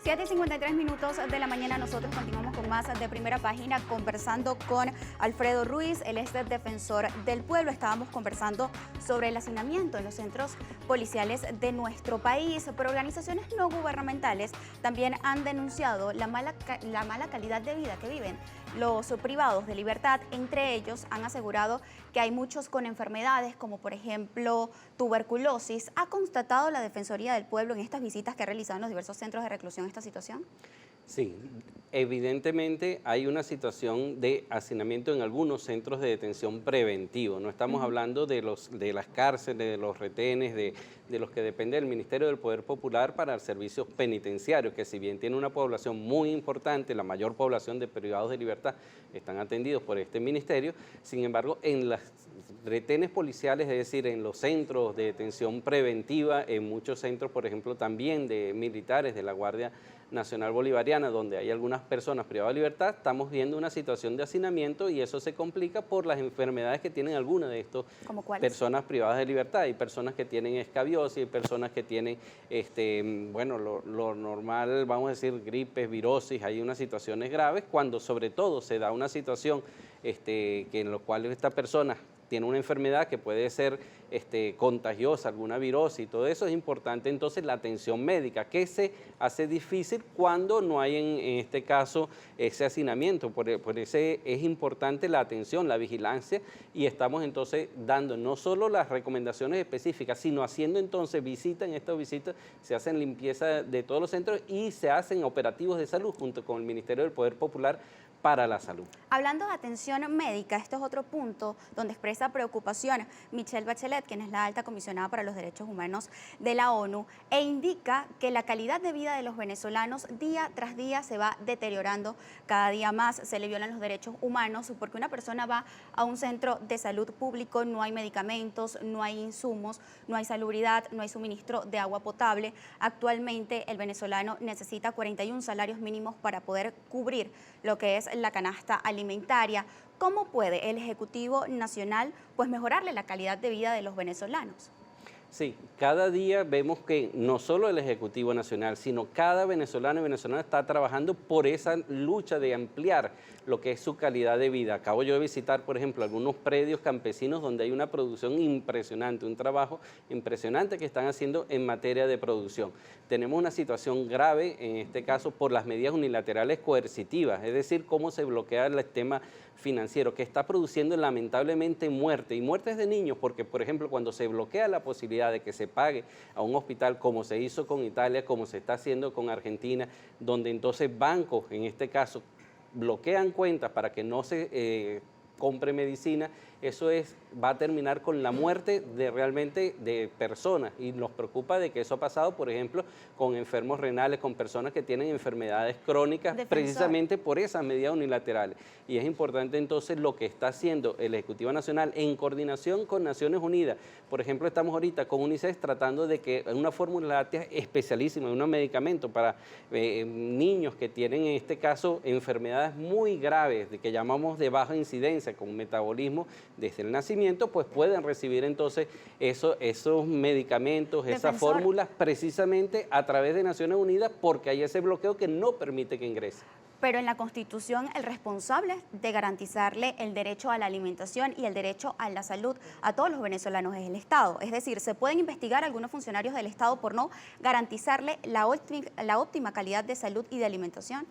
7:53 de la mañana, nosotros continuamos con más de Primera Página conversando con Alfredo Ruiz, él es el defensor del pueblo. Estábamos conversando sobre el hacinamiento en los centros policiales de nuestro país, pero organizaciones no gubernamentales también han denunciado la mala calidad de vida que viven los privados de libertad. Entre ellos han asegurado que hay muchos con enfermedades como por ejemplo tuberculosis. ¿Ha constatado la Defensoría del Pueblo en estas visitas que ha realizado en los diversos centros de reclusión esta situación? Sí, evidentemente hay una situación de hacinamiento en algunos centros de detención preventivo. No estamos hablando de las cárceles, de los retenes, de los que depende del Ministerio del Poder Popular para los servicios penitenciarios, que si bien tiene una población muy importante, la mayor población de privados de libertad están atendidos por este ministerio. Sin embargo, en las retenes policiales, es decir, en los centros de detención preventiva, en muchos centros, por ejemplo, también de militares de la Guardia Nacional Bolivariana, donde hay algunas personas privadas de libertad, estamos viendo una situación de hacinamiento y eso se complica por las enfermedades que tienen algunas de estas personas privadas de libertad. Hay personas que tienen escabiosis, hay personas que tienen, bueno, lo normal, vamos a decir, gripes, virosis, hay unas situaciones graves, cuando sobre todo se da una situación que en la cual esta persona tiene una enfermedad que puede ser contagiosa, alguna virosis y todo eso, es importante entonces la atención médica, que se hace difícil cuando no hay en este caso ese hacinamiento. Por eso es importante la atención, la vigilancia, y estamos entonces dando no solo las recomendaciones específicas, sino haciendo entonces visitas. En estas visitas se hacen limpieza de todos los centros y se hacen operativos de salud junto con el Ministerio del Poder Popular para la salud. Hablando de atención médica, este es otro punto donde expresa preocupación Michelle Bachelet, quien es la alta comisionada para los derechos humanos de la ONU, e indica que la calidad de vida de los venezolanos día tras día se va deteriorando cada día más. Se le violan los derechos humanos porque una persona va a un centro de salud público, no hay medicamentos, no hay insumos, no hay salubridad, no hay suministro de agua potable. Actualmente el venezolano necesita 41 salarios mínimos para poder cubrir lo que es la canasta alimentaria. ¿Cómo puede el Ejecutivo Nacional mejorarle la calidad de vida de los venezolanos? Sí, cada día vemos que no solo el Ejecutivo Nacional, sino cada venezolano y venezolana está trabajando por esa lucha de ampliar lo que es su calidad de vida. Acabo yo de visitar, por ejemplo, algunos predios campesinos donde hay una producción impresionante, un trabajo impresionante que están haciendo en materia de producción. Tenemos una situación grave, en este caso, por las medidas unilaterales coercitivas, es decir, cómo se bloquea el sistema financiero, que está produciendo lamentablemente muerte, y muertes de niños, porque, por ejemplo, cuando se bloquea la posibilidad de que se pague a un hospital, como se hizo con Italia, como se está haciendo con Argentina, donde entonces bancos, en este caso, bloquean cuentas para que no se compre medicina, eso va a terminar con la muerte realmente de personas, y nos preocupa de que eso ha pasado, por ejemplo, con enfermos renales, con personas que tienen enfermedades crónicas, precisamente por esas medidas unilaterales. Y es importante entonces lo que está haciendo el Ejecutivo Nacional en coordinación con Naciones Unidas. Por ejemplo, estamos ahorita con UNICEF tratando de que una fórmula láctea especialísima, de un medicamento para niños que tienen en este caso enfermedades muy graves, que llamamos de baja incidencia, con metabolismo desde el nacimiento, pues pueden recibir entonces esos medicamentos, esas fórmulas, precisamente a través de Naciones Unidas, porque hay ese bloqueo que no permite que ingrese. Pero en la Constitución el responsable de garantizarle el derecho a la alimentación y el derecho a la salud a todos los venezolanos es el Estado. Es decir, ¿se pueden investigar algunos funcionarios del Estado por no garantizarle la óptima calidad de salud y de alimentación?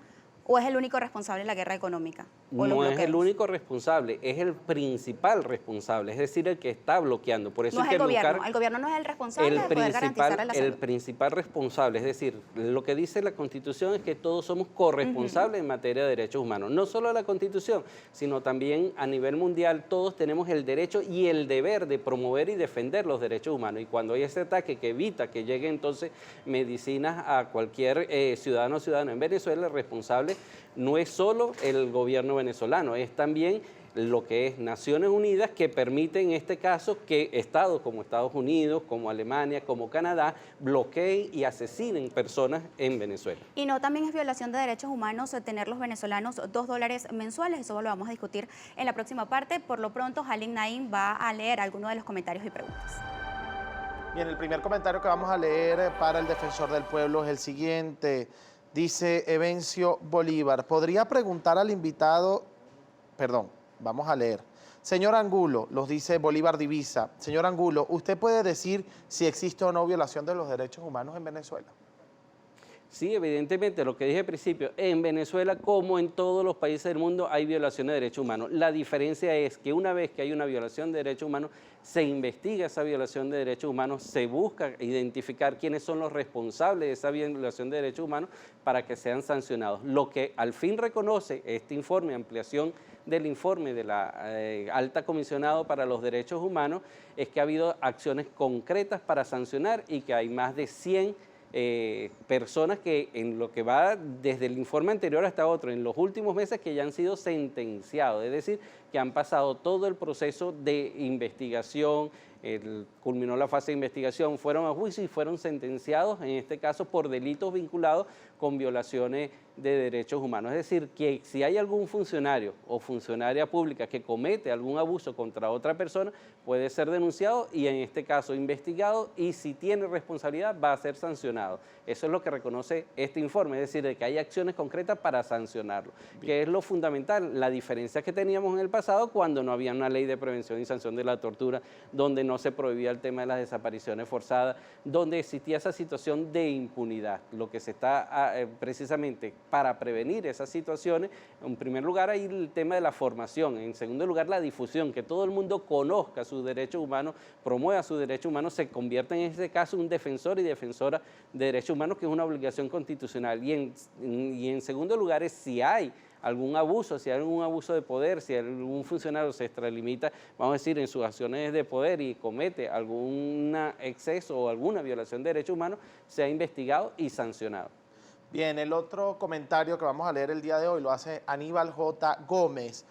¿O es el único responsable de la guerra económica? No es el único responsable, es el principal responsable, es decir, el que está bloqueando. Por eso no es el gobierno no es el responsable de poder garantizar la salud. El principal responsable, es decir, lo que dice la Constitución es que todos somos corresponsables en materia de derechos humanos. No solo la Constitución, sino también a nivel mundial, todos tenemos el derecho y el deber de promover y defender los derechos humanos. Y cuando hay ese ataque que evita que llegue entonces medicinas a cualquier ciudadano o ciudadana en Venezuela, el responsable no es solo el gobierno venezolano, es también lo que es Naciones Unidas, que permite en este caso que estados como Estados Unidos, como Alemania, como Canadá, bloqueen y asesinen personas en Venezuela. Y no también es violación de derechos humanos tener los venezolanos $2 mensuales, eso lo vamos a discutir en la próxima parte. Por lo pronto, Halim Naim va a leer algunos de los comentarios y preguntas. Bien, el primer comentario que vamos a leer para el defensor del pueblo es el siguiente. Dice Evencio Bolívar, ¿podría preguntar al invitado, perdón, vamos a leer. Señor Angulo, los dice Bolívar Divisa, señor Angulo, ¿usted puede decir si existe o no violación de los derechos humanos en Venezuela? Sí, evidentemente, lo que dije al principio, en Venezuela como en todos los países del mundo hay violaciones de derechos humanos. La diferencia es que una vez que hay una violación de derechos humanos, se investiga esa violación de derechos humanos, se busca identificar quiénes son los responsables de esa violación de derechos humanos para que sean sancionados. Lo que al fin reconoce este informe, ampliación del informe de la alta comisionado para los derechos humanos, es que ha habido acciones concretas para sancionar y que hay más de 100 personas que en lo que va desde el informe anterior hasta otro, en los últimos meses que ya han sido sentenciados, es decir, que han pasado todo el proceso de investigación, culminó la fase de investigación, fueron a juicio y fueron sentenciados, en este caso por delitos vinculados con violaciones de derechos humanos. Es decir, que si hay algún funcionario o funcionaria pública que comete algún abuso contra otra persona, puede ser denunciado y en este caso investigado, y si tiene responsabilidad va a ser sancionado. Eso es lo que reconoce este informe, es decir, de que hay acciones concretas para sancionarlo, que es lo fundamental, la diferencia que teníamos en el pasado cuando no había una ley de prevención y sanción de la tortura, donde no se prohibía el tema de las desapariciones forzadas, donde existía esa situación de impunidad. Lo que se está precisamente para prevenir esas situaciones, en primer lugar hay el tema de la formación, en segundo lugar la difusión, que todo el mundo conozca sus derechos humanos, promueva sus derechos humanos, se convierta en este caso un defensor y defensora de derechos humanos, que es una obligación constitucional. Y en segundo lugar es si hay algún abuso, si hay algún abuso de poder, si algún funcionario se extralimita, vamos a decir, en sus acciones de poder y comete algún exceso o alguna violación de derechos humanos, sea investigado y sancionado. Bien, el otro comentario que vamos a leer el día de hoy lo hace Aníbal J. Gómez,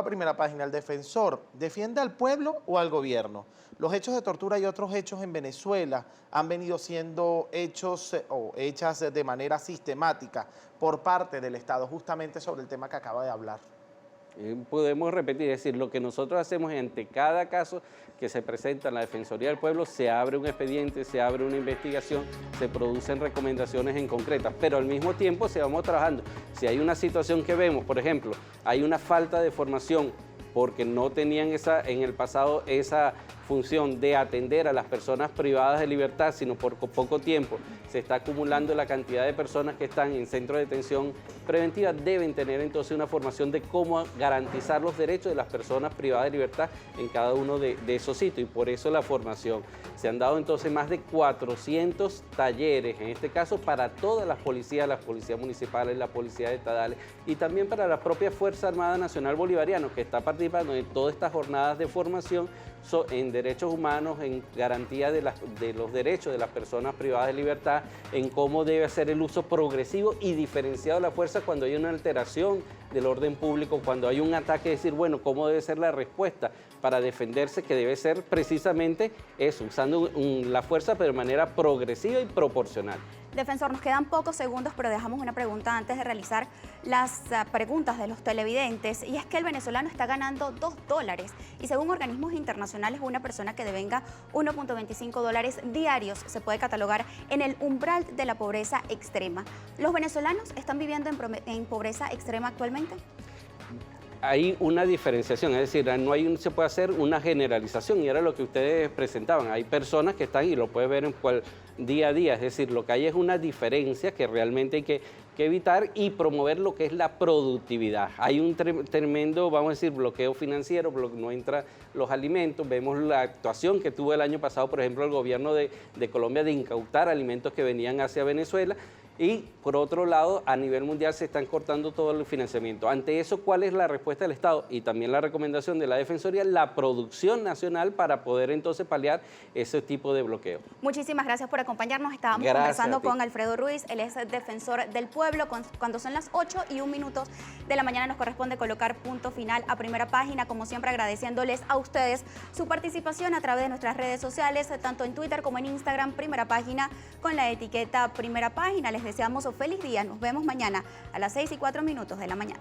@primera página, el defensor, ¿defiende al pueblo o al gobierno? Los hechos de tortura y otros hechos en Venezuela han venido siendo hechos o hechas de manera sistemática por parte del Estado, justamente sobre el tema que acaba de hablar. Podemos repetir, es decir, lo que nosotros hacemos ante cada caso que se presenta en la Defensoría del Pueblo, se abre un expediente, se abre una investigación, se producen recomendaciones en concretas, pero al mismo tiempo se vamos trabajando. Si hay una situación que vemos, por ejemplo, hay una falta de formación porque no tenían en el pasado esa función de atender a las personas privadas de libertad, sino por poco tiempo se está acumulando la cantidad de personas que están en centros de detención preventiva, deben tener entonces una formación de cómo garantizar los derechos de las personas privadas de libertad en cada uno de esos sitios, y por eso la formación. Se han dado entonces más de 400 talleres, en este caso para todas las policías municipales, las policías estadales y también para la propia Fuerza Armada Nacional Bolivariana, que está participando en todas estas jornadas de formación en derechos humanos, en garantía de los derechos de las personas privadas de libertad, en cómo debe ser el uso progresivo y diferenciado de la fuerza cuando hay una alteración del orden público, cuando hay un ataque, decir, bueno, cómo debe ser la respuesta para defenderse, que debe ser precisamente eso, usando la fuerza pero de manera progresiva y proporcional. Defensor, nos quedan pocos segundos, pero dejamos una pregunta antes de realizar las preguntas de los televidentes, y es que el venezolano está ganando $2 y según organismos internacionales una persona que devenga $1.25 diarios se puede catalogar en el umbral de la pobreza extrema. ¿Los venezolanos están viviendo en pobreza extrema actualmente? Hay una diferenciación, es decir, no se puede hacer una generalización, y era lo que ustedes presentaban. Hay personas que están, y lo puedes ver día a día, es decir, lo que hay es una diferencia que realmente hay que evitar y promover lo que es la productividad. Hay un tremendo, vamos a decir, bloqueo financiero, no entran los alimentos. Vemos la actuación que tuvo el año pasado, por ejemplo, el gobierno de Colombia de incautar alimentos que venían hacia Venezuela. Y por otro lado, a nivel mundial se están cortando todo el financiamiento. Ante eso, ¿cuál es la respuesta del Estado? Y también la recomendación de la Defensoría, la producción nacional para poder entonces paliar ese tipo de bloqueo. Muchísimas gracias por acompañarnos. Estábamos conversando con Alfredo Ruiz, él es defensor del pueblo. Cuando son las 8:01 de la mañana nos corresponde colocar punto final a Primera Página. Como siempre, agradeciéndoles a ustedes su participación a través de nuestras redes sociales, tanto en Twitter como en Instagram, Primera Página, con la etiqueta Primera Página. Les deseamos un feliz día. Nos vemos mañana a las 6:04 de la mañana.